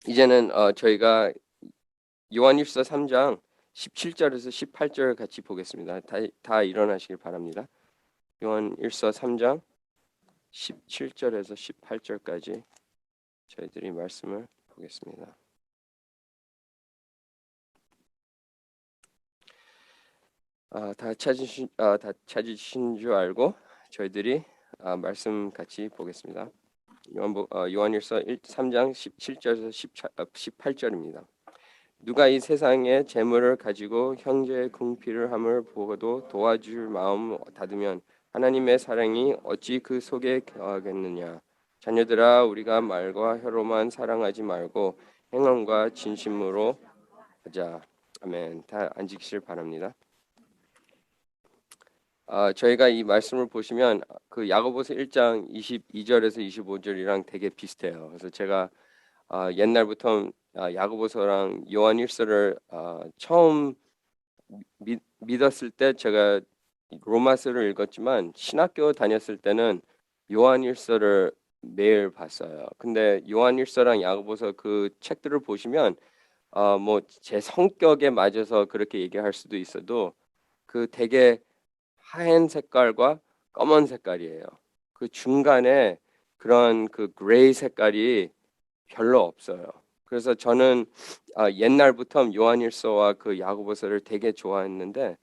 이제는 저희가 요한일서 3장 17절에서 18절 같이 보겠습니다. 다 일어나시길 바랍니다. 요한일서 3장 17절에서 18절까지 저희들이 말씀을 보겠습니다. 다 찾으신 줄 알고 저희들이 말씀 같이 보겠습니다. 요한일서 3장 17절에서 18절입니다. 누가 이 세상의 재물을 가지고 형제의 궁핍을 함을 보고도 도와줄 마음 닫으면 하나님의 사랑이 어찌 그 속에 거하겠느냐. 자녀들아, 우리가 말과 혀로만 사랑하지 말고 행함과 진심으로 하자. 아멘. 다 앉으시길 바랍니다. 저희가 이 말씀을 보시면 그 야고보서 1장 22절에서 25절이랑 되게 비슷해요. 그래서 제가 옛날부터 야고보서랑 요한일서를 처음 믿었을 때 제가 로마서를 읽었지만 신학교 다녔을 때는 요한일서를 매일 봤어요. 근데 요한일서랑 야고보서 그 책들을 보시면 뭐 제 성격에 맞아서 그렇게 얘기할 수도 있어도 그 되게 하얀 색깔과 검은 색깔이에요. 그 중간에 그런 그 그레이 색깔이 별로 없어요. 그래서 저는 옛날부터 요한일서와 그 야고보서를 되게 좋아했는데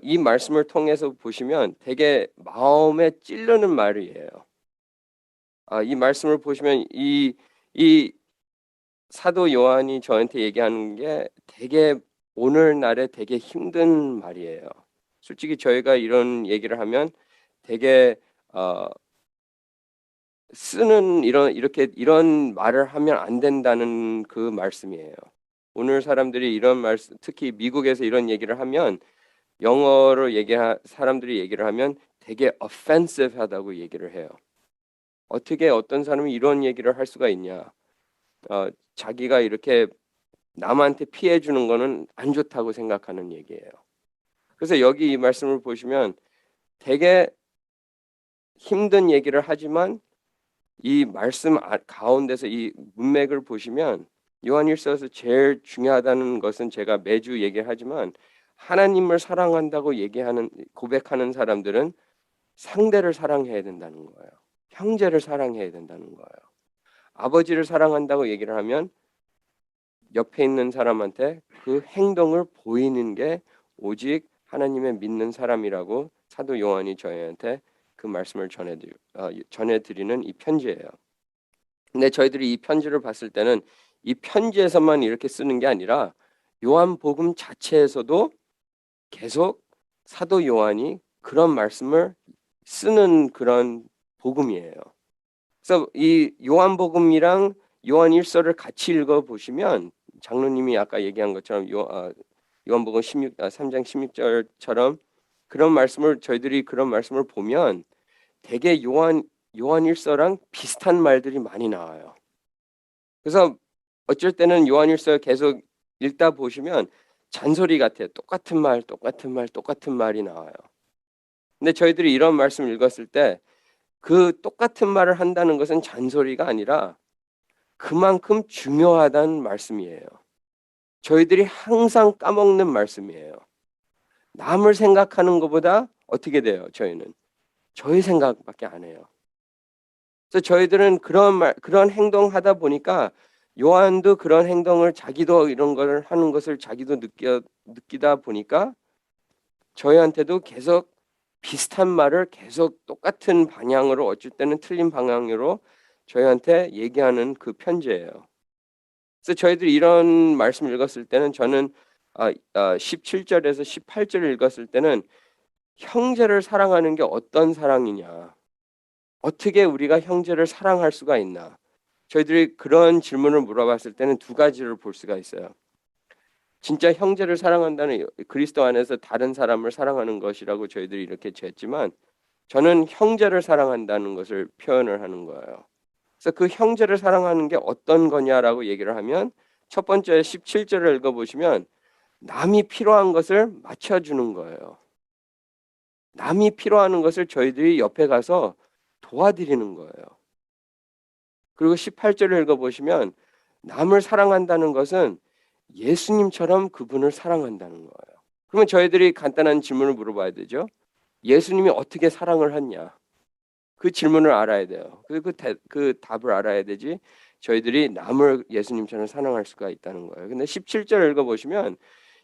이 말씀을 통해서 보시면 되게 마음에 찔르는 말이에요. 이 말씀을 보시면 이 사도 요한이 저한테 얘기하는 게 되게 오늘날에 되게 힘든 말이에요. 솔직히 저희가 이런 얘기를 하면 되게 쓰는 이런 말을 하면 안 된다는 그 말씀이에요. 오늘 사람들이 이런 말씀, 특히 미국에서 이런 얘기를 하면 영어로 사람들이 얘기를 하면 되게 offensive 하다고 얘기를 해요. 어떻게 어떤 사람이 이런 얘기를 할 수가 있냐? 자기가 이렇게 남한테 피해 주는 거는 안 좋다고 생각하는 얘기예요. 그래서 여기 이 말씀을 보시면 되게 힘든 얘기를 하지만 이 말씀 가운데서 이 문맥을 보시면 요한일서에서 제일 중요하다는 것은 제가 매주 얘기하지만 하나님을 사랑한다고 고백하는 사람들은 상대를 사랑해야 된다는 거예요. 형제를 사랑해야 된다는 거예요. 아버지를 사랑한다고 얘기를 하면 옆에 있는 사람한테 그 행동을 보이는 게 오직 하나님의 믿는 사람이라고 사도 요한이 저희한테 그 말씀을 전해드리는 이 편지예요. 근데 저희들이 이 편지를 봤을 때는 이 편지에서만 이렇게 쓰는 게 아니라 요한복음 자체에서도 계속 사도 요한이 그런 말씀을 쓰는 그런 복음이에요. 그래서 이 요한복음이랑 요한일서를 같이 읽어 보시면 장로님이 아까 얘기한 것처럼 요한복음 3장 16절처럼 저희들이 그런 말씀을 보면 되게 요한일서랑 비슷한 말들이 많이 나와요. 그래서 어쩔 때는 요한일서 계속 읽다 보시면 잔소리 같아요. 똑같은 말, 똑같은 말, 똑같은 말이 나와요. 근데 저희들이 이런 말씀 읽었을 때 그 똑같은 말을 한다는 것은 잔소리가 아니라 그만큼 중요하다는 말씀이에요. 저희들이 항상 까먹는 말씀이에요. 남을 생각하는 것보다 어떻게 돼요? 저희는 저희 생각밖에 안 해요. 그래서 저희들은 그런 행동하다 보니까 요한도 그런 행동을 자기도 이런 걸 하는 것을 자기도 느끼다 보니까 저희한테도 계속 비슷한 말을 계속 똑같은 방향으로 어쩔 때는 틀린 방향으로 저희한테 얘기하는 그 편지예요. 그래서 저희들이 이런 말씀을 읽었을 때는 저는 17절에서 18절을 읽었을 때는 형제를 사랑하는 게 어떤 사랑이냐? 어떻게 우리가 형제를 사랑할 수가 있나? 저희들이 그런 질문을 물어봤을 때는 두 가지를 볼 수가 있어요. 진짜 형제를 사랑한다는 그리스도 안에서 다른 사람을 사랑하는 것이라고 저희들이 이렇게 했지만 저는 형제를 사랑한다는 것을 표현을 하는 거예요. 그래서 그 형제를 사랑하는 게 어떤 거냐라고 얘기를 하면 첫 번째 17절을 읽어보시면 남이 필요한 것을 맞춰주는 거예요. 남이 필요한 것을 저희들이 옆에 가서 도와드리는 거예요. 그리고 18절을 읽어보시면 남을 사랑한다는 것은 예수님처럼 그분을 사랑한다는 거예요. 그러면 저희들이 간단한 질문을 물어봐야 되죠. 예수님이 어떻게 사랑을 했냐? 그 질문을 알아야 돼요. 그 답을 알아야 되지. 저희들이 남을 예수님처럼 사랑할 수가 있다는 거예요. 근데 17절 읽어보시면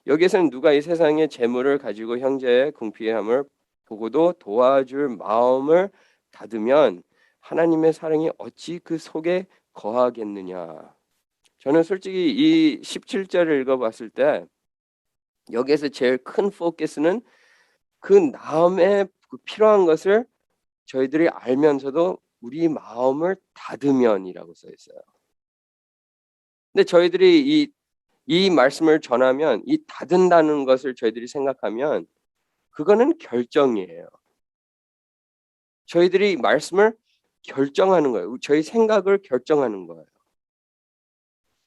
여기에서는 누가 이 세상의 재물을 가지고 형제의 궁핍함을 보고도 도와줄 마음을 닫으면 하나님의 사랑이 어찌 그 속에 거하겠느냐. 저는 솔직히 이 17절을 읽어봤을 때 여기에서 제일 큰 포커스는 그 남의 그 필요한 것을 저희들이 알면서도 우리 마음을 닫으면이라고 써 있어요. 근데 저희들이 이 말씀을 전하면 이 닫은다는 것을 저희들이 생각하면 그거는 결정이에요. 저희들이 말씀을 결정하는 거예요. 저희 생각을 결정하는 거예요.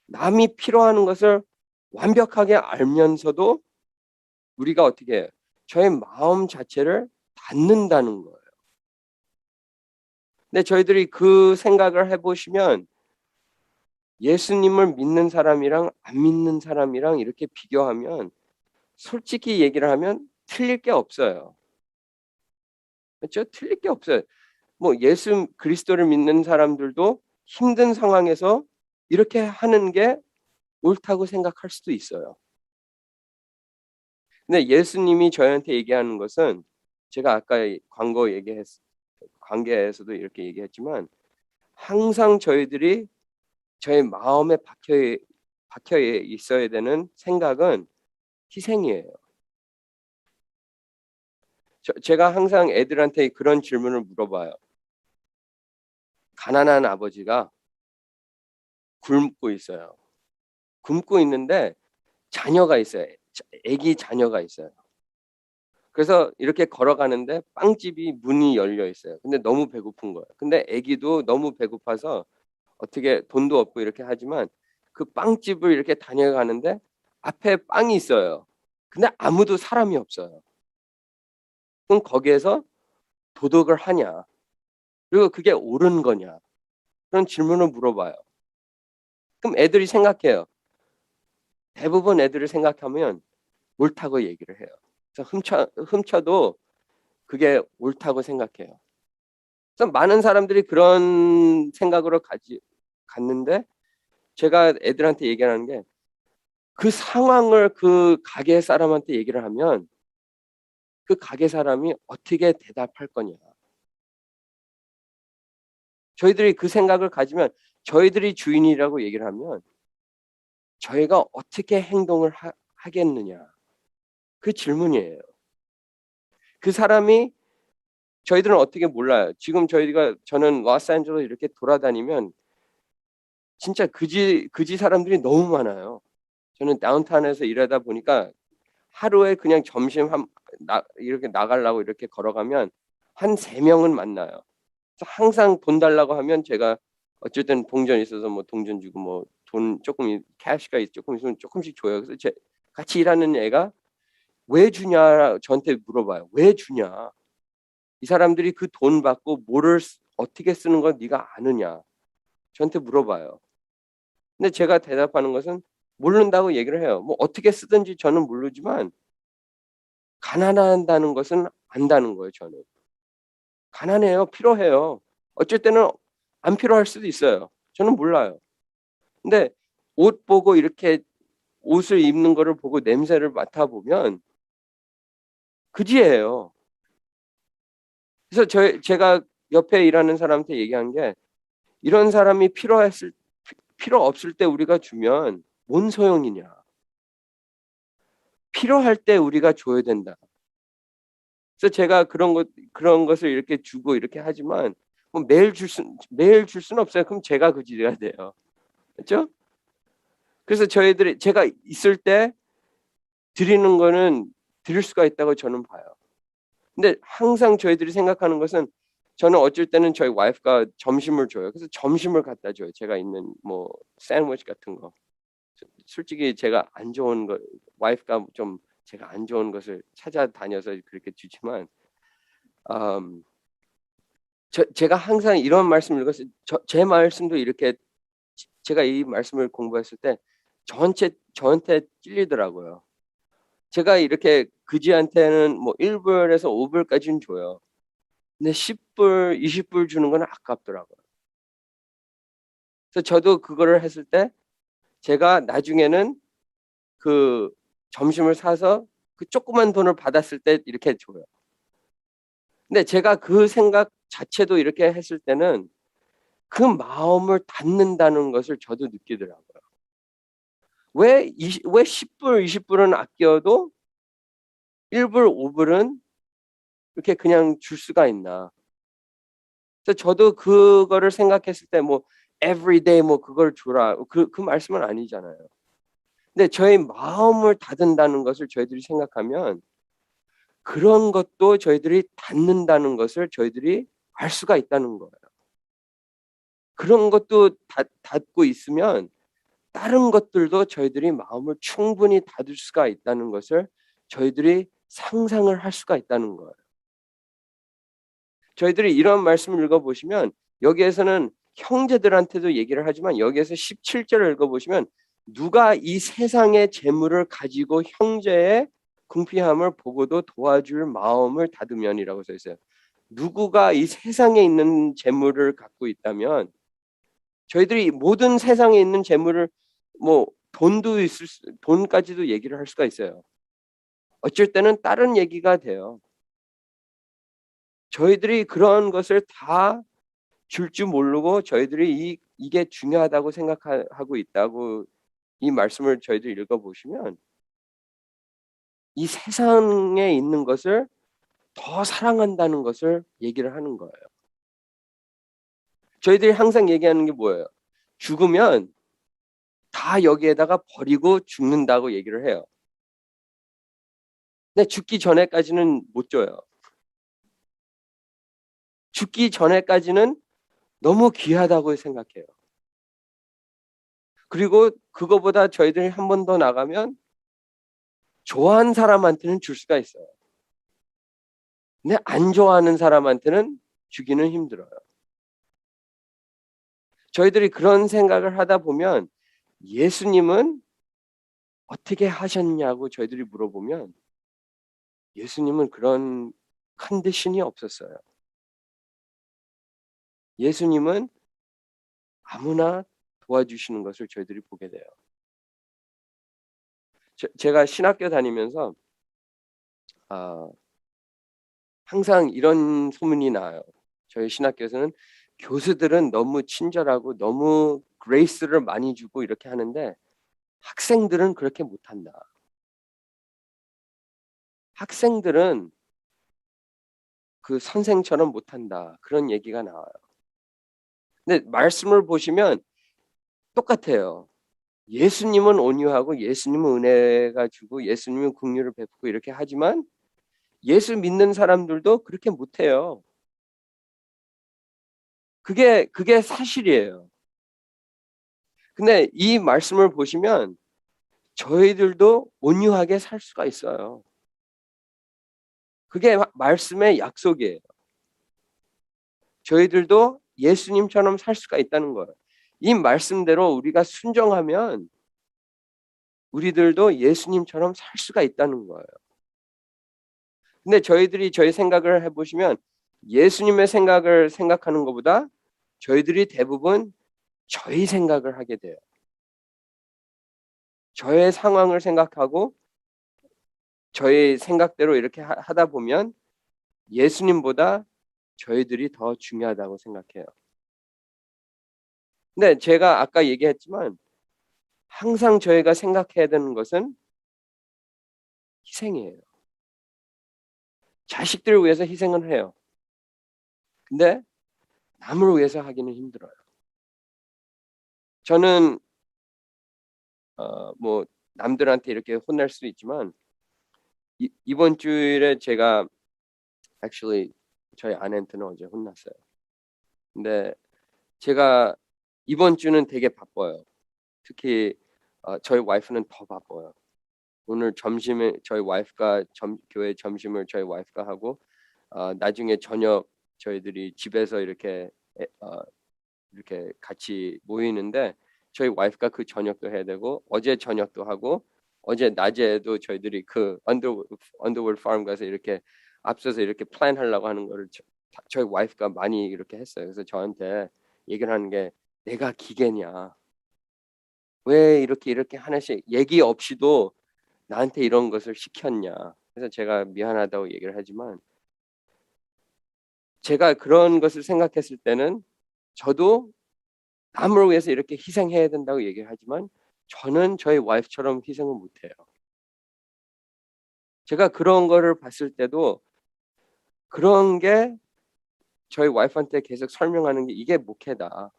남이 필요하는 것을 완벽하게 알면서도 우리가 어떻게 해요? 저의 마음 자체를 닫는다는 거예요. 근데 저희들이 그 생각을 해보시면 예수님을 믿는 사람이랑 안 믿는 사람이랑 이렇게 비교하면 솔직히 얘기를 하면 틀릴 게 없어요. 그렇죠? 틀릴 게 없어요. 뭐 예수 그리스도를 믿는 사람들도 힘든 상황에서 이렇게 하는 게 옳다고 생각할 수도 있어요. 근데 예수님이 저희한테 얘기하는 것은 제가 아까 관계에서도 이렇게 얘기했지만 항상 저희들이 저희 마음에 박혀 있어야 되는 생각은 희생이에요. 제가 항상 애들한테 그런 질문을 물어봐요. 가난한 아버지가 굶고 있어요. 굶고 있는데 자녀가 있어요. 아기 자녀가 있어요. 그래서 이렇게 걸어가는데 빵집이 문이 열려 있어요. 근데 너무 배고픈 거예요. 근데 아기도 너무 배고파서 어떻게 돈도 없고 이렇게 하지만 그 빵집을 이렇게 다녀가는데 앞에 빵이 있어요. 근데 아무도 사람이 없어요. 그럼 거기에서 도덕을 하냐? 그리고 그게 옳은 거냐? 그런 질문을 물어봐요. 그럼 애들이 생각해요. 대부분 애들을 생각하면 옳다고 얘기를 해요. 그래서 훔쳐도 그게 옳다고 생각해요. 그래서 많은 사람들이 그런 생각으로 갔는데 제가 애들한테 얘기하는 게 그 상황을 그 가게 사람한테 얘기를 하면 그 가게 사람이 어떻게 대답할 거냐. 저희들이 그 생각을 가지면 저희들이 주인이라고 얘기를 하면 저희가 어떻게 행동을 하겠느냐. 그 질문이에요. 그 사람이 저희들은 어떻게 몰라요. 지금 저는 로스앤젤레스 이렇게 돌아다니면 진짜 그지 사람들이 너무 많아요. 저는 다운타운에서 일하다 보니까 하루에 그냥 이렇게 나가려고 이렇게 걸어가면 한 3명은 만나요. 그래서 항상 돈 달라고 하면 제가 어쨌든 동전 있어서 뭐 동전 주고 뭐 돈 조금 캐시가 조금 있으면 조금씩 줘요. 그래서 같이 일하는 애가 왜 주냐 저한테 물어봐요. 왜 주냐? 이 사람들이 그 돈 받고 어떻게 쓰는 걸 네가 아느냐? 저한테 물어봐요. 근데 제가 대답하는 것은 모른다고 얘기를 해요. 뭐 어떻게 쓰든지 저는 모르지만 가난하다는 것은 안다는 거예요, 저는. 가난해요. 필요해요. 어쩔 때는 안 필요할 수도 있어요. 저는 몰라요. 근데 옷 보고 이렇게 옷을 입는 거를 보고 냄새를 맡아보면 그지예요. 그래서 제가 옆에 일하는 사람한테 얘기한 게 이런 사람이 필요 없을 때 우리가 주면 뭔 소용이냐. 필요할 때 우리가 줘야 된다. 그래서 제가 그런 것을 이렇게 주고 이렇게 하지만 뭐 매일 줄 수는 없어요. 그럼 제가 그지해야 돼요. 그렇죠? 그래서 제가 있을 때 드리는 거는 드릴 수가 있다고 저는 봐요. 근데 항상 저희들이 생각하는 것은 저는 어쩔 때는 저희 와이프가 점심을 줘요. 그래서 점심을 갖다 줘요. 제가 있는 뭐 샌드위치 같은 거. 솔직히 제가 안 좋은 거 와이프가 좀 제가 안 좋은 것을 찾아다녀서 그렇게 주지만 음, 제가 항상 이런 말씀을 읽었어요. 제 말씀도 이렇게 제가 이 말씀을 공부했을 때 저한테 찔리더라고요. 제가 이렇게 그지한테는 뭐 1불에서 5불까지는 줘요. 근데 10불, 20불 주는 건 아깝더라고요. 그래서 저도 그거를 했을 때 제가 나중에는 그 점심을 사서 그 조그만 돈을 받았을 때 이렇게 줘요. 근데 제가 그 생각 자체도 이렇게 했을 때는 그 마음을 닫는다는 것을 저도 느끼더라고요. 왜 10불, 20불은 아껴도 1불, 5불은 이렇게 그냥 줄 수가 있나. 그래서 저도 그거를 생각했을 때 뭐 everyday 뭐 그걸 주라. 그 말씀은 아니잖아요. 근데 저희 마음을 닫는다는 것을 저희들이 생각하면 그런 것도 저희들이 닫는다는 것을 저희들이 알 수가 있다는 거예요. 그런 것도 닫고 있으면 다른 것들도 저희들이 마음을 충분히 닫을 수가 있다는 것을 저희들이 상상을 할 수가 있다는 거예요. 저희들이 이런 말씀을 읽어보시면 여기에서는 형제들한테도 얘기를 하지만 여기에서 17절을 읽어보시면 누가 이 세상의 재물을 가지고 형제의 궁핍함을 보고도 도와줄 마음을 닫으면이라고 써 있어요. 누구가 이 세상에 있는 재물을 갖고 있다면 저희들이 모든 세상에 있는 재물을 뭐 돈까지도 얘기를 할 수가 있어요. 어쩔 때는 다른 얘기가 돼요. 저희들이 그런 것을 다 줄 줄 모르고 저희들이 이게 중요하다고 생각하고 있다고 이 말씀을 저희들이 읽어보시면 이 세상에 있는 것을 더 사랑한다는 것을 얘기를 하는 거예요. 저희들이 항상 얘기하는 게 뭐예요? 죽으면 다 여기에다가 버리고 죽는다고 얘기를 해요. 근데 죽기 전에까지는 못 줘요. 죽기 전에까지는 너무 귀하다고 생각해요. 그리고 그거보다 저희들이 한 번 더 나가면 좋아하는 사람한테는 줄 수가 있어요. 근데 안 좋아하는 사람한테는 주기는 힘들어요. 저희들이 그런 생각을 하다 보면 예수님은 어떻게 하셨냐고 저희들이 물어보면 예수님은 그런 컨디션이 없었어요. 예수님은 아무나 도와주시는 것을 저희들이 보게 돼요. 제가 신학교 다니면서 아, 항상 이런 소문이 나요. 저희 신학교에서는 교수들은 너무 친절하고 너무 그레이스를 많이 주고 이렇게 하는데 학생들은 그렇게 못한다. 학생들은 그 선생처럼 못한다. 그런 얘기가 나와요. 근데 말씀을 보시면 똑같아요. 예수님은 온유하고 예수님은 은혜가 주고 예수님은 긍휼을 베푸고 이렇게 하지만 예수 믿는 사람들도 그렇게 못해요. 그게 사실이에요. 근데 이 말씀을 보시면 저희들도 온유하게 살 수가 있어요. 그게 말씀의 약속이에요. 저희들도 예수님처럼 살 수가 있다는 거예요. 이 말씀대로 우리가 순종하면 우리들도 예수님처럼 살 수가 있다는 거예요. 근데 저희들이 저희 생각을 해보시면 예수님의 생각을 생각하는 것보다 저희들이 대부분 저희 생각을 하게 돼요. 저의 상황을 생각하고 저의 생각대로 이렇게 하다 보면 예수님보다 저희들이 더 중요하다고 생각해요. 근데 제가 아까 얘기했지만 항상 저희가 생각해야 되는 것은 희생이에요. 자식들을 위해서 희생을 해요. 근데 남을 위해서 하기는 힘들어요. 저는 뭐 남들한테 이렇게 혼날 수도 있지만 이번 주일에 제가 actually 저희 아내한테는 어제 혼났어요. 근데 제가 이번 주는 되게 바빠요. 특히 저희 와이프는 더 바빠요. 오늘 점심에 저희 와이프가 교회 점심을 저희 와이프가 하고 나중에 저녁 저희들이 집에서 이렇게 이렇게 같이 모이는데 저희 와이프가 그 저녁도 해야 되고 어제 저녁도 하고 어제 낮에도 저희들이 그 언더월드 파움 가서 이렇게 앞서서 이렇게 플랜 하려고 하는 거를 저희 와이프가 많이 이렇게 했어요. 그래서 저한테 얘기를 하는 게 내가 기계냐? 왜 이렇게 하나씩 얘기 없이도 나한테 이런 것을 시켰냐? 그래서 제가 미안하다고 얘기를 하지만 제가 그런 것을 생각했을 때는 저도 남을 위해서 이렇게 희생해야 된다고 얘기를 하지만 저는 저희 와이프처럼 희생을 못해요. 제가 그런 거를 봤을 때도 그런 게 저희 와이프한테 계속 설명하는 게 이게 목회다.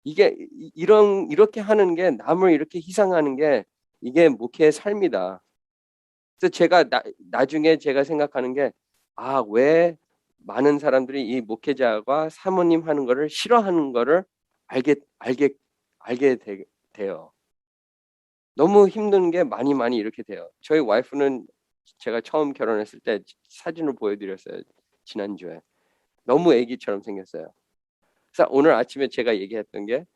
이게 이렇게 하는 게 남을 이렇게 희생하는 게 이게 목회의 삶이다. 그래서 제가 나중에 제가 생각하는 게 왜 많은 사람들이 이 목회자가 사모님 하는 거를 싫어하는 거를 알게 돼요. 너무 힘든 게 많이 이렇게 돼요. 저희 와이프는 제가 처음 결혼했을 때 사진을 보여드렸어요. 지난주에. 너무 애기처럼 생겼어요. 그래서 오늘 아침에 제가 얘기했던 게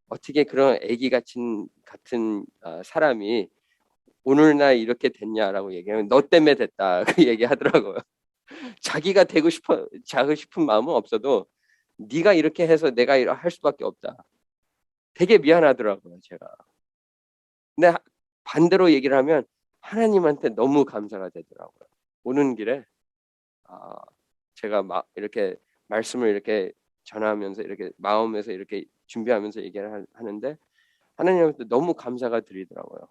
어떻게 그런 애기 같은 사람이 오늘날 이렇게 됐냐라고 얘기하면 너 때문에 됐다 그 얘기하더라고요. 자기가 자고 싶은 마음은 없어도 네가 이렇게 해서 내가 할 수밖에 없다. 되게 미안하더라고요, 제가. 근데 반대로 얘기를 하면 하나님한테 너무 감사가 되더라고요. 오는 길에 아, 제가 막 이렇게 말씀을 이렇게 전하면서 이렇게 마음에서 이렇게 준비하면서 얘기를 하는데 하나님한테 너무 감사가 드리더라고요.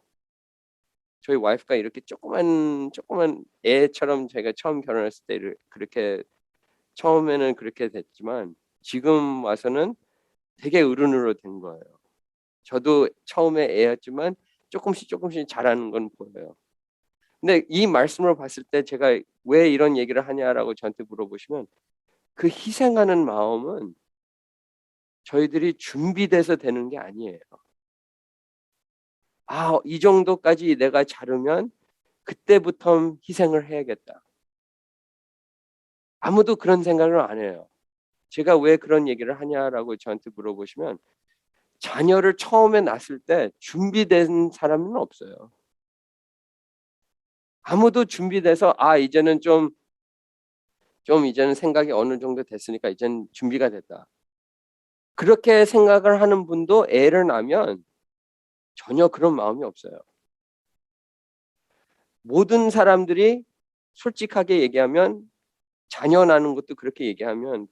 저희 와이프가 이렇게 조그만 애처럼 제가 처음 결혼했을 때 그렇게 처음에는 그렇게 됐지만 지금 와서는 되게 어른으로 된 거예요. 저도 처음에 애였지만 조금씩 자라는 건 보여요. 근데 이 말씀을 봤을 때 제가 왜 이런 얘기를 하냐라고 저한테 물어보시면 그 희생하는 마음은 저희들이 준비돼서 되는 게 아니에요. 이 정도까지 내가 자르면 그때부터 희생을 해야겠다. 아무도 그런 생각을 안 해요. 제가 왜 그런 얘기를 하냐라고 저한테 물어보시면 자녀를 처음에 낳았을 때 준비된 사람은 없어요. 아무도 준비돼서 이제는 좀 이제는 생각이 어느 정도 됐으니까 이제는 준비가 됐다. 그렇게 생각을 하는 분도 애를 낳으면 전혀 그런 마음이 없어요. 모든 사람들이 솔직하게 얘기하면 자녀 낳는 것도 그렇게 얘기하면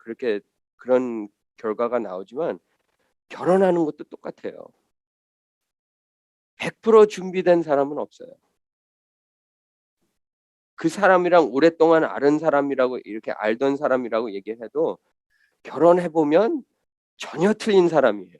그런 결과가 나오지만 결혼하는 것도 똑같아요. 100% 준비된 사람은 없어요. 그 사람이랑 오랫동안 아는 사람이라고 이렇게 알던 사람이라고 얘기해도 결혼해 보면 전혀 틀린 사람이에요.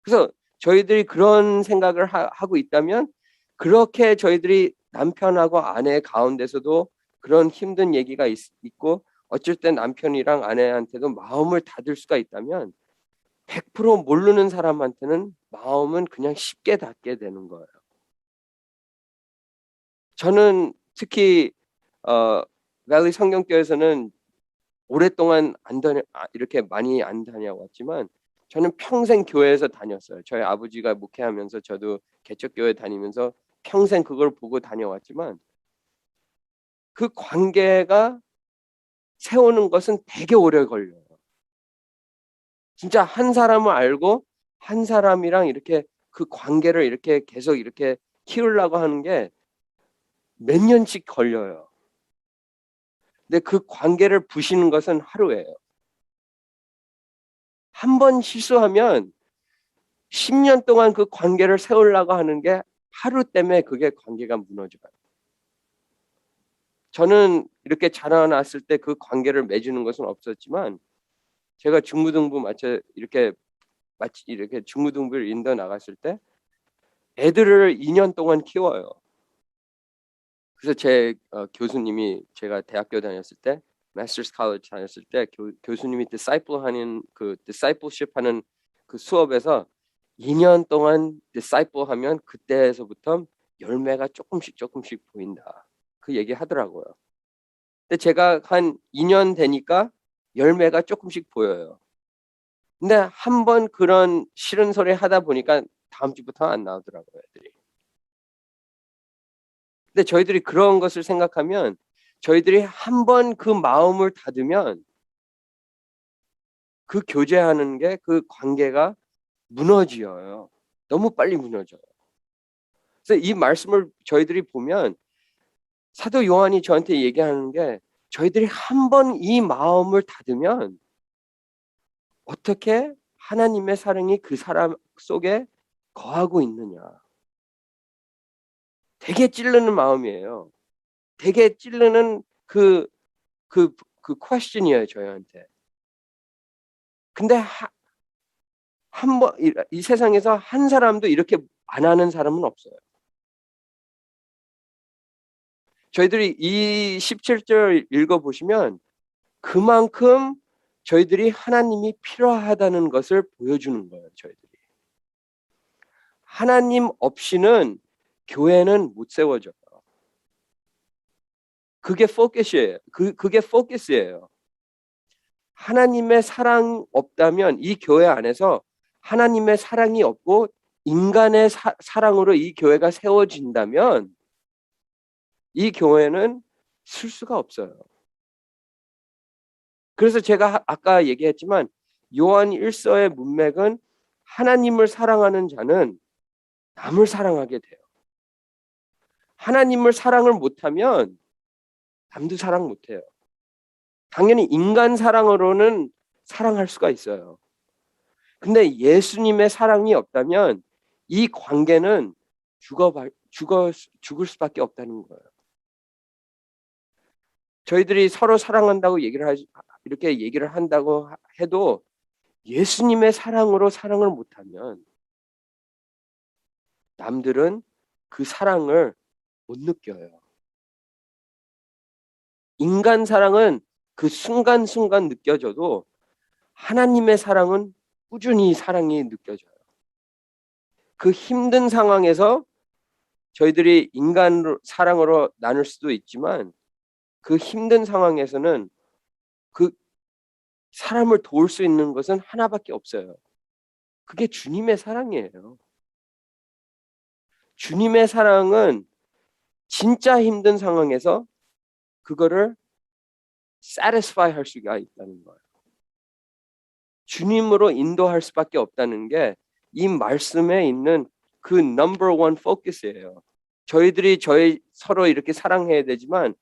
그래서 저희들이 그런 생각을 하고 있다면 그렇게 저희들이 남편하고 아내 가운데서도 그런 힘든 얘기가 있고 어쩔 땐 남편이랑 아내한테도 마음을 닫을 수가 있다면 100% 모르는 사람한테는 마음은 그냥 쉽게 닫게 되는 거예요. 저는 특히 밸리 성경교회에서는 오랫동안 이렇게 많이 안 다녀왔지만 저는 평생 교회에서 다녔어요. 저희 아버지가 목회하면서 저도 개척교회 다니면서 평생 그걸 보고 다녀왔지만 그 관계가 세우는 것은 되게 오래 걸려요. 진짜 한 사람을 알고 한 사람이랑 이렇게 그 관계를 이렇게 계속 이렇게 키우려고 하는 게 몇 년씩 걸려요. 근데 그 관계를 부시는 것은 하루예요. 한 번 실수하면 10년 동안 그 관계를 세우려고 하는 게 하루 때문에 그게 관계가 무너져요. 저는 이렇게 자라났을 때 그 관계를 맺는 것은 없었지만 제가 중고등부 이렇게 중고등부를 인도 나갔을 때 애들을 2년 동안 키워요. 그래서 제 교수님이 제가 대학교 다녔을 때 마스터스 칼리지 다녔을 때 교수님이 discipleship 하는 그 수업에서 2년 동안 disciple 하면 그때에서부터 열매가 조금씩 보인다. 그 얘기 하더라고요. 근데 제가 한 2년 되니까 열매가 조금씩 보여요. 근데 한 번 그런 싫은 소리 하다 보니까 다음 주부터 안 나오더라고요, 애들이. 근데 저희들이 그런 것을 생각하면 저희들이 한 번 그 마음을 닫으면 그 교제하는 게 그 관계가 무너져요. 너무 빨리 무너져요. 그래서 이 말씀을 저희들이 보면 사도 요한이 저한테 얘기하는 게 저희들이 한 번 이 마음을 닫으면 어떻게 하나님의 사랑이 그 사람 속에 거하고 있느냐. 되게 찌르는 마음이에요. 되게 찌르는 그 question이에요, 저희한테. 근데 한 번, 이 세상에서 한 사람도 이렇게 안 하는 사람은 없어요. 저희들이 이 17절 읽어보시면 그만큼 저희들이 하나님이 필요하다는 것을 보여주는 거예요, 저희들이. 하나님 없이는 교회는 못 세워져요. 그게 포커스예요. 그게 포커스예요. 하나님의 사랑 없다면 이 교회 안에서 하나님의 사랑이 없고 인간의 사랑으로 이 교회가 세워진다면 이 교회는 쓸 수가 없어요. 그래서 제가 아까 얘기했지만 요한 1서의 문맥은 하나님을 사랑하는 자는 남을 사랑하게 돼요. 하나님을 사랑을 못하면 남도 사랑 못해요. 당연히 인간 사랑으로는 사랑할 수가 있어요. 근데 예수님의 사랑이 없다면 이 관계는 죽을 수밖에 없다는 거예요. 저희들이 서로 사랑한다고 이렇게 얘기를 한다고 해도 예수님의 사랑으로 사랑을 못하면 남들은 그 사랑을 못 느껴요. 인간 사랑은 그 순간순간 느껴져도 하나님의 사랑은 꾸준히 사랑이 느껴져요. 그 힘든 상황에서 저희들이 인간 사랑으로 나눌 수도 있지만 그 힘든 상황에서는 그 사람을 도울 수 있는 것은 하나밖에 없어요. 그게 주님의 사랑이에요. 주님의 사랑은 진짜 힘든 상황에서 그거를 satisfy 할 수가 있다는 거예요. 주님으로 인도할 수밖에 없다는 게 이 말씀에 있는 그 number one focus예요. 저희들이 서로 이렇게 사랑해야 되지만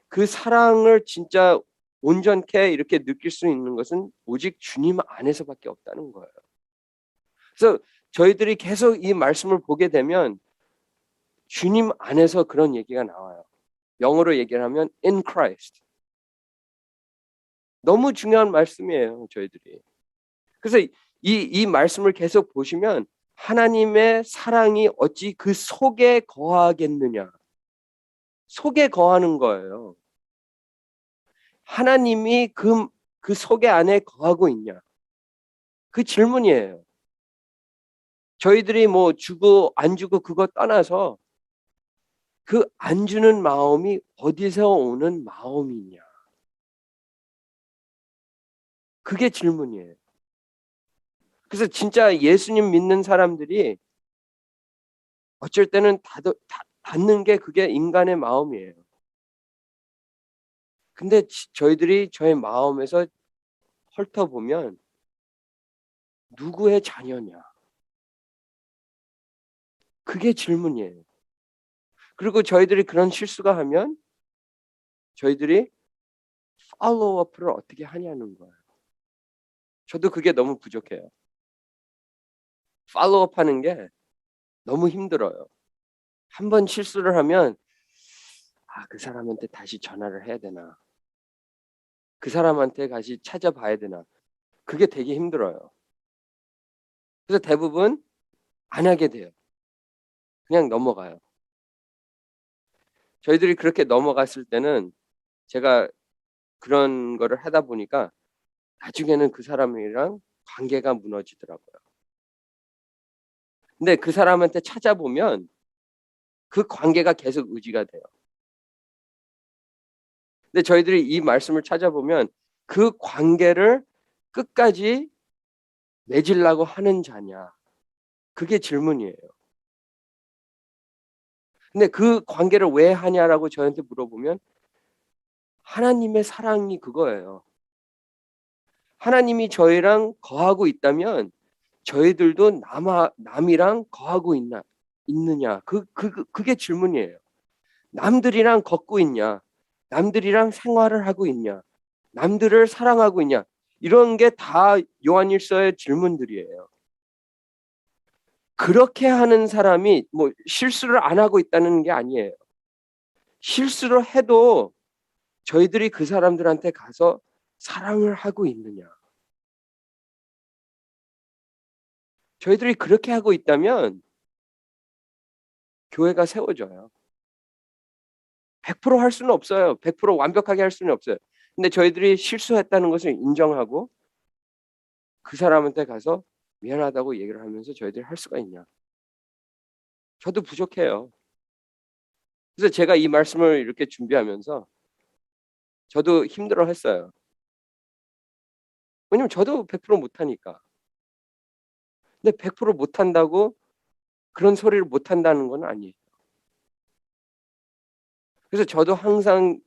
그 사랑을 진짜 온전케 이렇게 느낄 수 있는 것은 오직 주님 안에서밖에 없다는 거예요. 그래서 저희들이 계속 이 말씀을 보게 되면 주님 안에서 그런 얘기가 나와요. 영어로 얘기를 하면 in Christ. 너무 중요한 말씀이에요, 저희들이. 그래서 이 말씀을 계속 보시면 하나님의 사랑이 어찌 그 속에 거하겠느냐. 속에 거하는 거예요. 하나님이 그 속에 안에 거하고 있냐. 그 질문이에요. 저희들이 뭐 주고 안 주고 그거 떠나서 그 안 주는 마음이 어디서 오는 마음이냐. 그게 질문이에요. 그래서 진짜 예수님 믿는 사람들이 어쩔 때는 닫는 게 그게 인간의 마음이에요. 근데 저희들이 저의 마음에서 훑어보면 누구의 자녀냐? 그게 질문이에요. 그리고 저희들이 그런 실수가 하면 저희들이 팔로우업을 어떻게 하냐는 거예요. 저도 그게 너무 부족해요. 팔로우업 하는 게 너무 힘들어요. 한 번 실수를 하면 그 사람한테 다시 전화를 해야 되나? 그 사람한테 다시 찾아봐야 되나? 그게 되게 힘들어요. 그래서 대부분 안 하게 돼요. 그냥 넘어가요. 저희들이 그렇게 넘어갔을 때는 제가 그런 거를 하다 보니까 나중에는 그 사람이랑 관계가 무너지더라고요. 근데 그 사람한테 찾아보면 그 관계가 계속 유지가 돼요. 근데 저희들이 이 말씀을 찾아보면 그 관계를 끝까지 맺으려고 하는 자냐? 그게 질문이에요. 근데 그 관계를 왜 하냐라고 저한테 물어보면 하나님의 사랑이 그거예요. 하나님이 저희랑 거하고 있다면 저희들도 남이랑 거하고 있느냐? 그게 질문이에요. 남들이랑 걷고 있냐? 남들이랑 생활을 하고 있냐? 남들을 사랑하고 있냐? 이런 게 다 요한일서의 질문들이에요. 그렇게 하는 사람이 뭐 실수를 안 하고 있다는 게 아니에요. 실수를 해도 저희들이 그 사람들한테 가서 사랑을 하고 있느냐? 저희들이 그렇게 하고 있다면 교회가 세워져요. 100%할 수는 없어요. 100% 완벽하게 할 수는 없어요. 근데 저희들이 실수했다는 것을 인정하고 그 사람한테 가서 미안하다고 얘기를 하면서 저희들이 할 수가 있냐? 저도 부족해요. 그래서 제가 이 말씀을 이렇게 준비하면서 저도 힘들어 했어요. 왜냐면 저도 100% 못하니까. 근데 100% 못한다고 그런 소리를 못한다는 건 아니에요. 그래서 저도 항상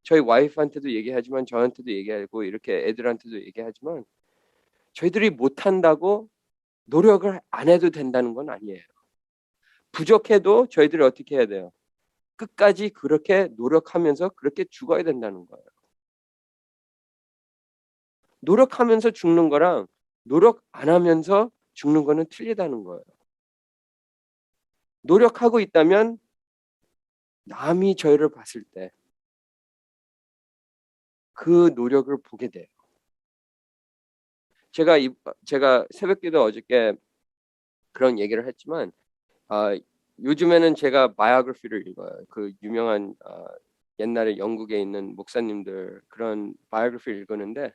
저희 와이프한테도 얘기하지만 저한테도 얘기하고 이렇게 애들한테도 얘기하지만 저희들이 못한다고 노력을 안 해도 된다는 건 아니에요. 부족해도 저희들이 어떻게 해야 돼요? 끝까지 그렇게 노력하면서 그렇게 죽어야 된다는 거예요. 노력하면서 죽는 거랑 노력 안 하면서 죽는 거는 틀리다는 거예요. 노력하고 있다면 남이 저희를 봤을 때 그 노력을 보게 돼요. 제가 새벽기도 어저께 그런 얘기를 했지만 요즘에는 제가 바이오그래피를 읽어요. 그 유명한 옛날에 영국에 있는 목사님들 그런 바이오그래피를 읽었는데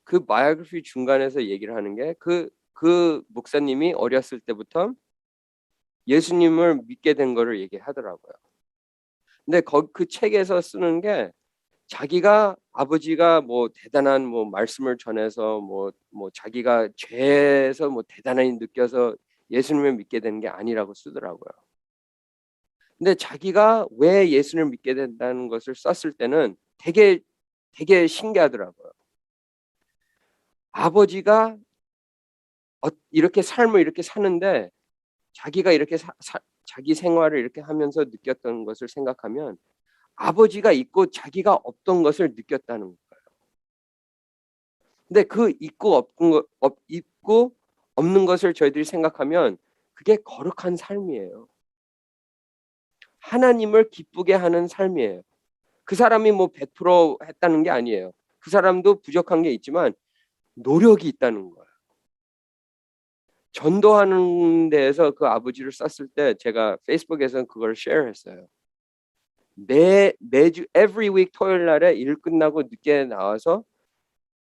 그 바이오그래피 중간에서 얘기를 하는 게 그 목사님이 어렸을 때부터 예수님을 믿게 된 거를 얘기하더라고요. 근데 그 책에서 쓰는 게 자기가 아버지가 뭐 대단한 뭐 말씀을 전해서 뭐 자기가 죄에서 뭐 대단히 느껴서 예수님을 믿게 된 게 아니라고 쓰더라고요. 근데 자기가 왜 예수님을 믿게 된다는 것을 썼을 때는 되게 신기하더라고요. 아버지가 이렇게 삶을 이렇게 사는데 자기가 이렇게 자기 생활을 이렇게 하면서 느꼈던 것을 생각하면 아버지가 있고 자기가 없던 것을 느꼈다는 거예요. 근데 그 있고 없는 것을 저희들이 생각하면 그게 거룩한 삶이에요. 하나님을 기쁘게 하는 삶이에요. 그 사람이 뭐 100% 했다는 게 아니에요. 그 사람도 부족한 게 있지만 노력이 있다는 거예요. 전도하는 데에서 그 아버지를 썼을 때 제가 페이스북에서 그걸 쉐어했어요. 매주 every week 토요일 날에 일 끝나고 늦게 나와서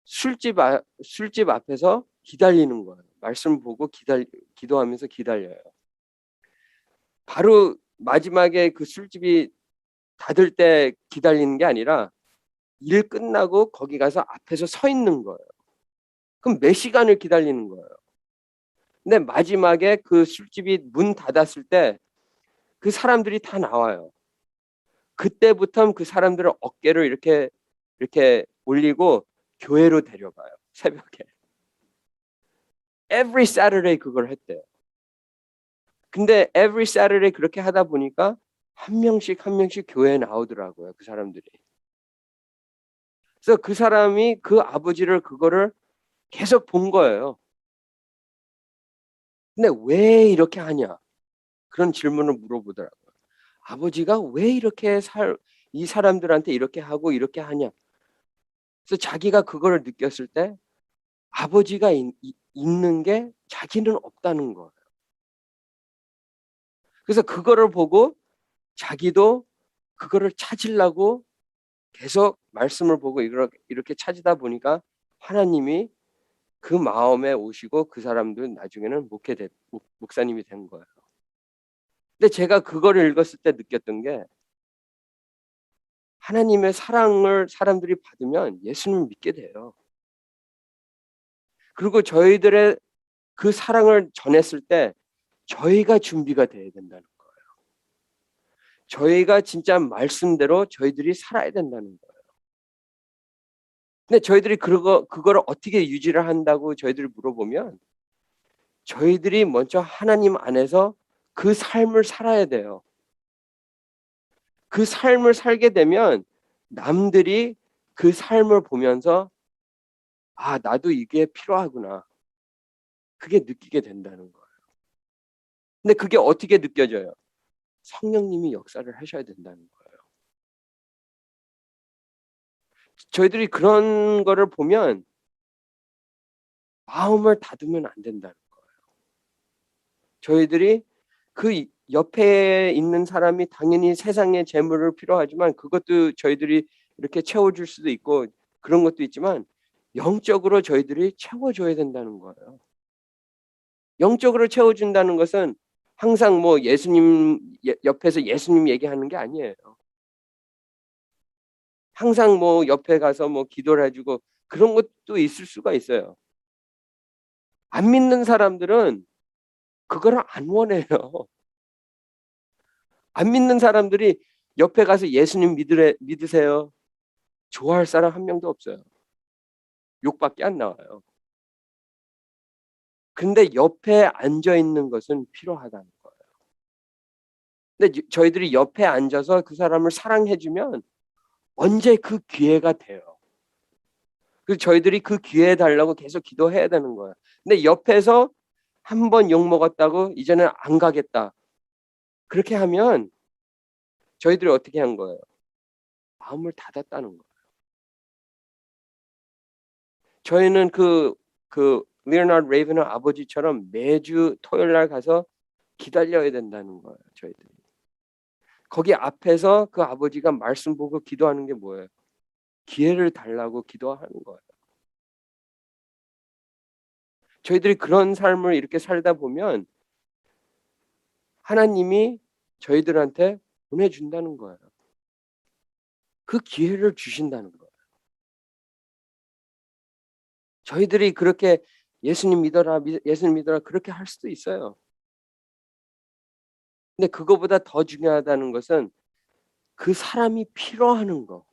술집 앞에서 기다리는 거예요. 말씀 보고 기도하면서 기다려요. 바로 마지막에 그 술집이 닫을 때 기다리는 게 아니라 일 끝나고 거기 가서 앞에서 서 있는 거예요. 그럼 몇 시간을 기다리는 거예요. 근데 마지막에 그 술집이 문 닫았을 때 그 사람들이 다 나와요. 그때부터 그 사람들을 어깨를 이렇게 올리고 교회로 데려가요. 새벽에. Every Saturday 그걸 했대요. 근데 every Saturday 그렇게 하다 보니까 한 명씩 한 명씩 교회에 나오더라고요. 그 사람들이. 그래서 그 사람이 그 아버지를 그거를 계속 본 거예요. 근데 왜 이렇게 하냐? 그런 질문을 물어보더라고요. 아버지가 왜 이렇게 이 사람들한테 이렇게 하고 이렇게 하냐? 그래서 자기가 그거를 느꼈을 때 아버지가 있는 게 자기는 없다는 거예요. 그래서 그거를 보고 자기도 그거를 찾으려고 계속 말씀을 보고 이렇게 찾으다 보니까 하나님이 그 마음에 오시고 그 사람도 나중에는 목사님이 된 거예요. 근데 제가 그거를 읽었을 때 느꼈던 게 하나님의 사랑을 사람들이 받으면 예수님을 믿게 돼요. 그리고 저희들의 그 사랑을 전했을 때 저희가 준비가 돼야 된다는 거예요. 저희가 진짜 말씀대로 저희들이 살아야 된다는 거예요. 근데 저희들이 그거를 어떻게 유지를 한다고 저희들이 물어보면 저희들이 먼저 하나님 안에서 그 삶을 살아야 돼요. 그 삶을 살게 되면 남들이 그 삶을 보면서 아, 나도 이게 필요하구나. 그게 느끼게 된다는 거예요. 근데 그게 어떻게 느껴져요? 성령님이 역사를 하셔야 된다는 거예요. 저희들이 그런 거를 보면 마음을 닫으면 안 된다는 거예요. 저희들이 그 옆에 있는 사람이 당연히 세상의 재물을 필요하지만 그것도 저희들이 이렇게 채워줄 수도 있고 그런 것도 있지만 영적으로 저희들이 채워줘야 된다는 거예요. 영적으로 채워준다는 것은 항상 뭐 예수님 옆에서 예수님 얘기하는 게 아니에요. 항상 뭐 옆에 가서 뭐 기도를 해주고 그런 것도 있을 수가 있어요. 안 믿는 사람들은 그거를 안 원해요. 안 믿는 사람들이 옆에 가서 예수님 믿으세요. 좋아할 사람 한 명도 없어요. 욕밖에 안 나와요. 근데 옆에 앉아 있는 것은 필요하다는 거예요. 근데 저희들이 옆에 앉아서 그 사람을 사랑해주면 언제 그 기회가 돼요. 그래서 저희들이 그 기회 달라고 계속 기도해야 되는 거예요. 근데 옆에서 한 번 욕 먹었다고 이제는 안 가겠다. 그렇게 하면 저희들이 어떻게 한 거예요? 마음을 닫았다는 거예요. 저희는 그 리오나르드 레이븐의 아버지처럼 매주 토요일 날 가서 기다려야 된다는 거예요. 저희들이. 거기 앞에서 그 아버지가 말씀 보고 기도하는 게 뭐예요? 기회를 달라고 기도하는 거예요. 저희들이 그런 삶을 이렇게 살다 보면 하나님이 저희들한테 보내준다는 거예요. 그 기회를 주신다는 거예요. 저희들이 그렇게 예수님 믿어라, 예수님 믿어라 그렇게 할 수도 있어요. 근데 그거보다 더 중요하다는 것은 그 사람이 필요하는 거.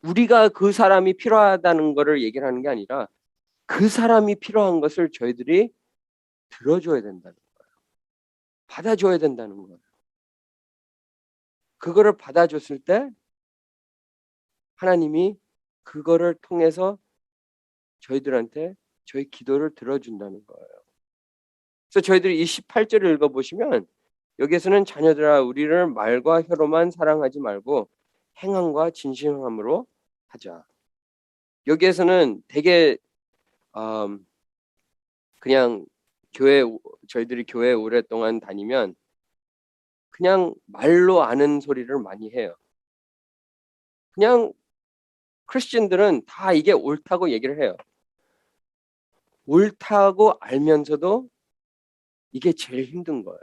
우리가 그 사람이 필요하다는 거를 얘기를 하는 게 아니라 그 사람이 필요한 것을 저희들이 들어줘야 된다는 거예요. 받아줘야 된다는 거예요. 그거를 받아줬을 때 하나님이 그거를 통해서 저희들한테 저희 기도를 들어준다는 거예요. 그래서 저희들이 이 18절을 읽어보시면 여기에서는 자녀들아 우리를 말과 혀로만 사랑하지 말고 행함과 진실함으로 하자. 여기에서는 되게 그냥 저희들이 교회 오랫동안 다니면 그냥 말로 아는 소리를 많이 해요. 그냥 크리스천들은 다 이게 옳다고 얘기를 해요. 옳다고 알면서도 이게 제일 힘든 거예요.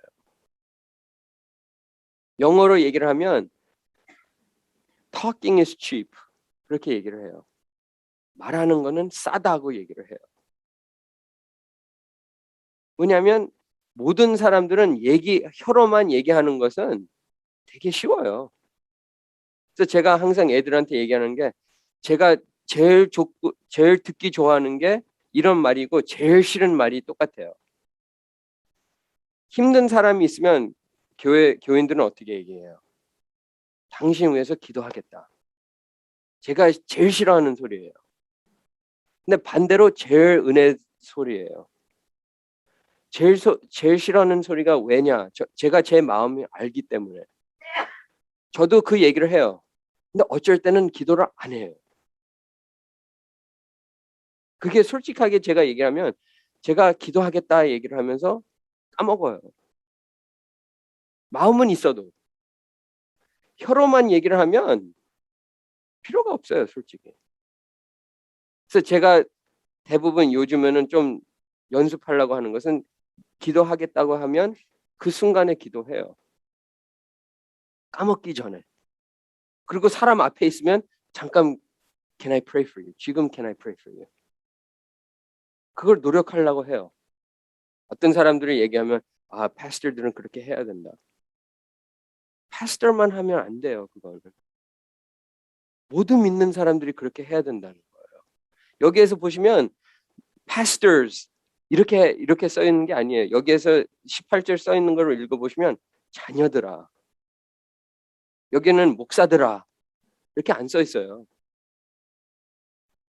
영어로 얘기를 하면 talking is cheap 그렇게 얘기를 해요. 말하는 거는 싸다고 얘기를 해요. 왜냐하면 모든 사람들은 혀로만 얘기하는 것은 되게 쉬워요. 그래서 제가 항상 애들한테 얘기하는 게 제가 제일 듣기 좋아하는 게 이런 말이고 제일 싫은 말이 똑같아요. 힘든 사람이 있으면 교인들은 어떻게 얘기해요? 당신 위해서 기도하겠다. 제가 제일 싫어하는 소리예요. 근데 반대로 제일 은혜 소리예요. 제일 싫어하는 소리가 왜냐? 제가 제 마음이 알기 때문에. 저도 그 얘기를 해요. 근데 어쩔 때는 기도를 안 해요. 그게 솔직하게 제가 얘기하면 제가 기도하겠다 얘기를 하면서 까먹어요. 마음은 있어도. 혀로만 얘기를 하면 필요가 없어요, 솔직히. 그래서 제가 대부분 요즘에는 좀 연습하려고 하는 것은 기도하겠다고 하면 그 순간에 기도해요. 까먹기 전에. 그리고 사람 앞에 있으면 잠깐 Can I pray for you? 지금 Can I pray for you? 그걸 노력하려고 해요. 어떤 사람들이 얘기하면 패스터들은 그렇게 해야 된다. 패스터만 하면 안 돼요. 그거는. 모든 믿는 사람들이 그렇게 해야 된다는 거예요. 여기에서 보시면 pastors 이렇게 써 있는 게 아니에요. 여기에서 18절 써 있는 걸 읽어 보시면 자녀들아. 여기는 목사들아. 이렇게 안 써 있어요.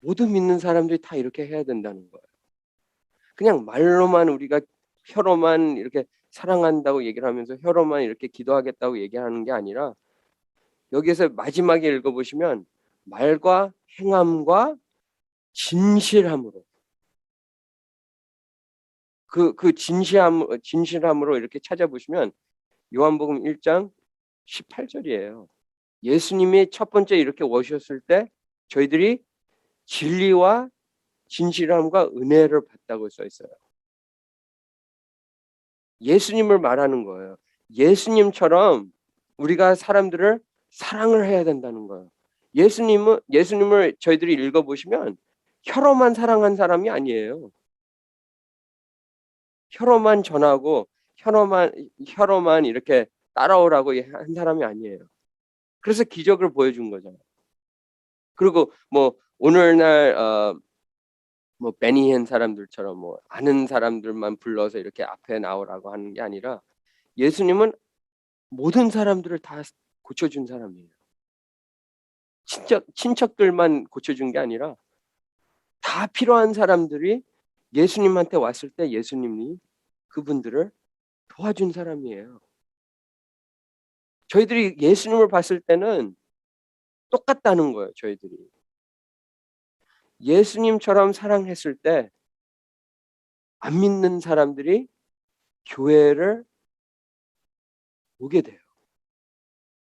모든 믿는 사람들이 다 이렇게 해야 된다는 거예요. 그냥 말로만 우리가 혀로만 이렇게 사랑한다고 얘기를 하면서 혀로만 이렇게 기도하겠다고 얘기하는 게 아니라 여기에서 마지막에 읽어보시면 말과 행함과 진실함으로 그 진실함으로 이렇게 찾아보시면 요한복음 1장 18절이에요. 예수님이 첫 번째 이렇게 오셨을 때 저희들이 진리와 진실함과 은혜를 받다고 써 있어요. 예수님을 말하는 거예요. 예수님처럼 우리가 사람들을 사랑을 해야 된다는 거예요. 예수님을 저희들이 읽어보시면 혀로만 사랑한 사람이 아니에요. 혀로만 전하고 혀로만 이렇게 따라오라고 한 사람이 아니에요. 그래서 기적을 보여준 거잖아요. 그리고 뭐 오늘날 뭐 베니헨 사람들처럼 뭐 아는 사람들만 불러서 이렇게 앞에 나오라고 하는 게 아니라 예수님은 모든 사람들을 다 고쳐준 사람이에요. 친척들만 고쳐준 게 아니라 다 필요한 사람들이 예수님한테 왔을 때 예수님이 그분들을 도와준 사람이에요. 저희들이 예수님을 봤을 때는 똑같다는 거예요. 저희들이. 예수님처럼 사랑했을 때 안 믿는 사람들이 교회를 오게 돼요.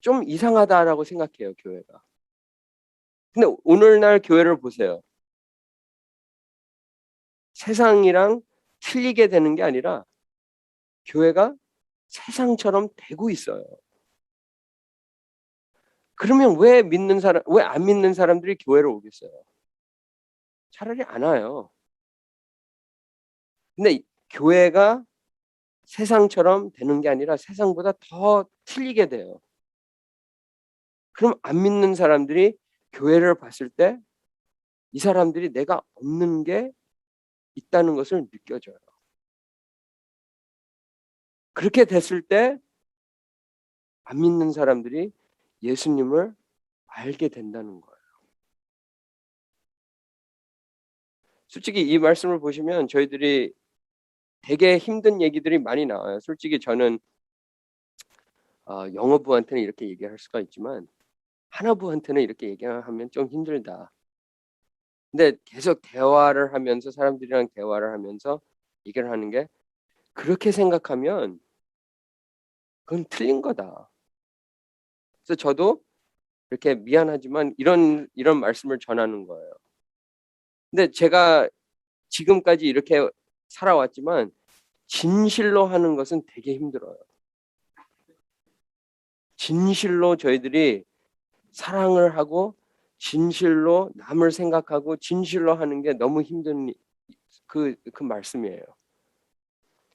좀 이상하다라고 생각해요. 교회가. 근데 오늘날 교회를 보세요. 세상이랑 틀리게 되는 게 아니라 교회가 세상처럼 되고 있어요. 그러면 왜 안 믿는 사람들이 교회를 오겠어요? 차라리 안 와요. 근데 교회가 세상처럼 되는 게 아니라 세상보다 더 틀리게 돼요. 그럼 안 믿는 사람들이 교회를 봤을 때 이 사람들이 내가 없는 게 있다는 것을 느껴져요. 그렇게 됐을 때 안 믿는 사람들이 예수님을 알게 된다는 거예요. 솔직히 이 말씀을 보시면 저희들이 되게 힘든 얘기들이 많이 나와요. 솔직히 저는 영어부한테는 이렇게 얘기할 수가 있지만 하나부한테는 이렇게 얘기하면 좀 힘들다. 근데 계속 대화를 하면서 사람들이랑 대화를 하면서 얘기를 하는 게 그렇게 생각하면 그건 틀린 거다. 그래서 저도 이렇게 미안하지만 이런 말씀을 전하는 거예요. 근데 제가 지금까지 이렇게 살아왔지만 진실로 하는 것은 되게 힘들어요. 진실로 저희들이 사랑을 하고 진실로 남을 생각하고 진실로 하는 게 너무 힘든 그 말씀이에요.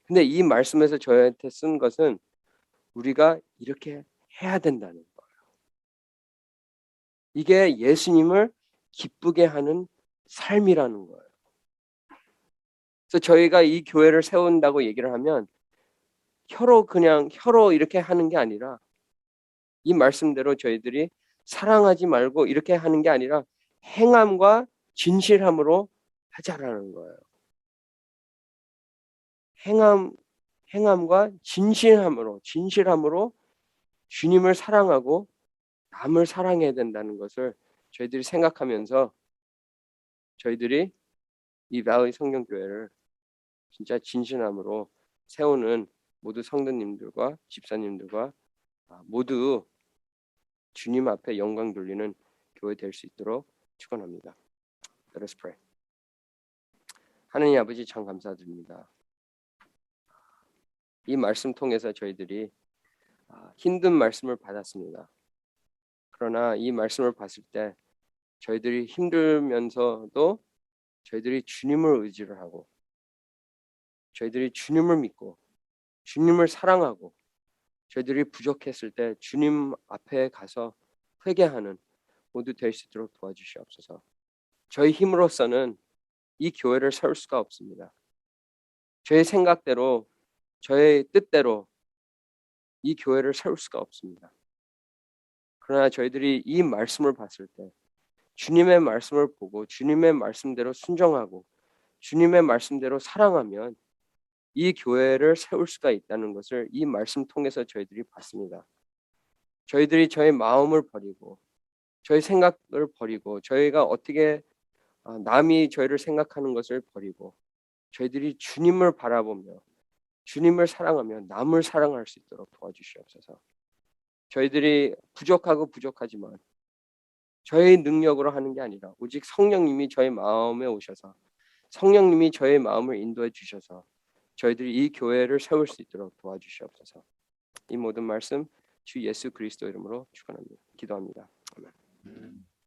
근데 이 말씀에서 저한테 쓴 것은 우리가 이렇게 해야 된다는 거예요. 이게 예수님을 기쁘게 하는 삶이라는 거예요. 그래서 저희가 이 교회를 세운다고 얘기를 하면 혀로 이렇게 하는 게 아니라 이 말씀대로 저희들이 사랑하지 말고 이렇게 하는 게 아니라 행함과 진실함으로 하자라는 거예요. 행함, 행함과 진실함으로 주님을 사랑하고 남을 사랑해야 된다는 것을 저희들이 생각하면서 저희들이 이 바위 성경교회를 진짜 진실함으로 세우는 모두 성도님들과 집사님들과 모두 주님 앞에 영광 돌리는 교회 될 수 있도록 축원합니다. Let us pray. 하느님 아버지 참 감사드립니다. 이 말씀 통해서 저희들이 힘든 말씀을 받았습니다. 그러나 이 말씀을 봤을 때 저희들이 힘들면서도 저희들이 주님을 의지를 하고 저희들이 주님을 믿고 주님을 사랑하고 저희들이 부족했을 때 주님 앞에 가서 회개하는 모두 될 수 있도록 도와주시옵소서. 저희 힘으로서는 이 교회를 세울 수가 없습니다. 저의 생각대로 저의 뜻대로 이 교회를 세울 수가 없습니다. 그러나 저희들이 이 말씀을 봤을 때 주님의 말씀을 보고 주님의 말씀대로 순종하고 주님의 말씀대로 사랑하면 이 교회를 세울 수가 있다는 것을 이 말씀 통해서 저희들이 봤습니다. 저희들이 저희 마음을 버리고 저희 생각을 버리고 저희가 어떻게 남이 저희를 생각하는 것을 버리고 저희들이 주님을 바라보며 주님을 사랑하며 남을 사랑할 수 있도록 도와주시옵소서. 저희들이 부족하지만 저의 능력으로 하는 게 아니라 오직 성령님이 저희 마음에 오셔서 성령님이 저의 마음을 인도해 주셔서 저희들이 이 교회를 세울 수 있도록 도와주시옵소서. 이 모든 말씀 주 예수 그리스도 이름으로 축원합니다. 기도합니다. 아멘.